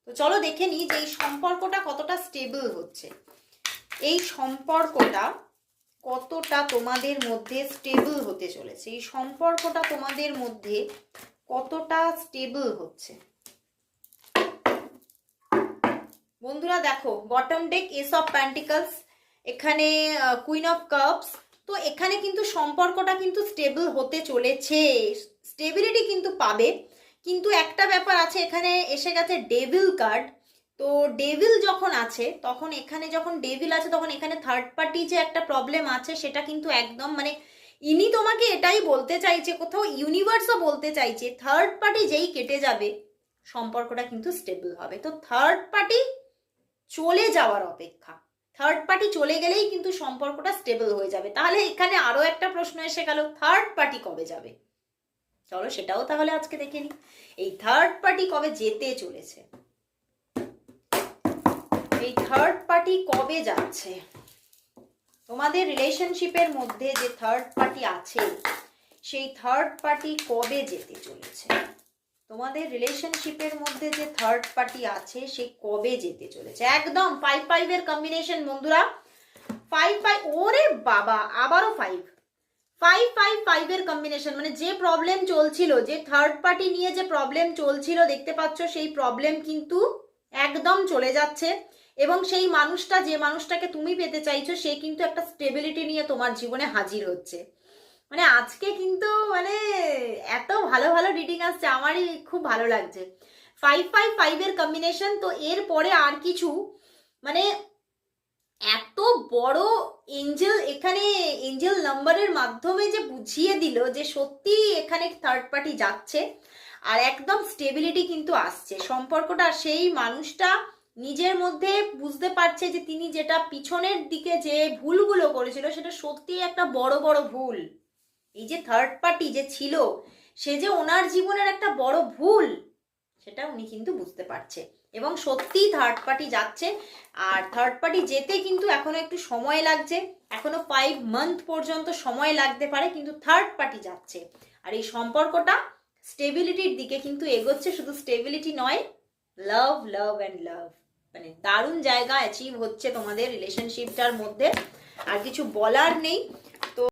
তো চলো দেখে নিই যে এই সম্পর্কটা কতটা স্টেবল হচ্ছে, এই সম্পর্কটা কতটা তোমাদের মধ্যে স্টেবল হতে চলেছে, এই সম্পর্কটা তোমাদের মধ্যে কতটা স্টেবল হচ্ছে। বন্ধুরা দেখো, bottom day S of pentacles, এখানে কুইন অফ কাপস। তো এখানে কিন্তু সম্পর্কটা কিন্তু স্টেবল হতে চলেছে, স্টেবিলিটি কিন্তু পাবে। কিন্তু একটা ব্যাপার আছে, এখানে এসে গেছে ডেভিল কার্ড। তো ডেভিল যখন আছে তখন এখানে, যখন ডেভিল আছে তখন এখানে থার্ড পার্টি যে একটা প্রবলেম আছে সেটা কিন্তু একদম মানে ইনি তোমাকে এটাই বলতে চাইছে, কোথাও ইউনিভার্সও বলতে চাইছে থার্ড পার্টি যেই কেটে যাবে সম্পর্কটা কিন্তু স্টেবল হবে। তো থার্ড পার্টি চলে যাওয়ার অপেক্ষা, থার্ড পার্টি চলে গেলেই কিন্তু সম্পর্কটা স্টেবল হয়ে যাবে। তাহলে এখানে আরো একটা প্রশ্ন এসে গেল, থার্ড পার্টি কবে যাবে? চলো সেটাও তাহলে আজকে দেখে নিই, এই থার্ড পার্টি কবে যেতে চলেছে, এই থার্ড পার্টি কবে যাচ্ছে। তোমাদের রিলেশনশিপের মধ্যে যে থার্ড পার্টি আছে সেই থার্ড পার্টি কবে যেতে চলেছে, তোমাদের রিলেশনশিপের মধ্যে যে থার্ড পার্টি আছে সে কবে যেতে চলেছে। একদম 5-5 এর কম্বিনেশন বন্ধুরা, 5-5, ওরে বাবা আবারও 5-5-5 এর কম্বিনেশন। মানে যে প্রবলেম চলছিল, যে থার্ড পার্টি নিয়ে যে প্রবলেম চলছিল দেখতে পাচ্ছ, সেই প্রবলেম কিন্তু একদম চলে যাচ্ছে। এবং সেই মানুষটা, যে মানুষটাকে তুমি পেতে চাইছো, সে কিন্তু একটা স্টেবিলিটি নিয়ে তোমার জীবনে হাজির হচ্ছে। মানে আজকে কিন্তু মানে এত ভালো ভালো রিডিং আসছে, আমারই খুব ভালো লাগছে। 5-5-5 এর কম্বিনেশন। তো এরপরে আর কিছু মানে এত বড় এঞ্জেল, এখানে এঞ্জেল নাম্বারের মাধ্যমে যে বুঝিয়ে দিল যে সত্যি এখানে থার্ড পার্টি যাচ্ছে আর একদম স্টেবিলিটি কিন্তু আসছে। সম্পর্কটা, সেই মানুষটা নিজের মধ্যে বুঝতে পারছে যে তিনি যেটা পিছনের দিকে যে ভুলগুলো করেছিল সেটা সত্যি একটা বড় বড় ভুল। এই যে থার্ড পার্টি যে ছিল, সে যে ওনার জীবনের একটা বড় ভুল, সেটা উনি কিন্তু বুঝতে পারছে। এবং সত্যিই থার্ড পার্টি যাচ্ছে। আর থার্ড পার্টি যেতে কিন্তু এখনো একটু সময় লাগছে, এখনো 5 মান্থ পর্যন্ত সময় লাগতে পারে, কিন্তু থার্ড পার্টি যাচ্ছে। আর এই সম্পর্কটা স্টেবিলিটির দিকে কিন্তু এগোচ্ছে। শুধু স্টেবিলিটি নয়, লাভ লাভ অ্যান্ড লাভ, মানে দারুণ জায়গা অ্যাচিভ হচ্ছে তোমাদের রিলেশনশিপটার মধ্যে। আর কিছু বলার নেই।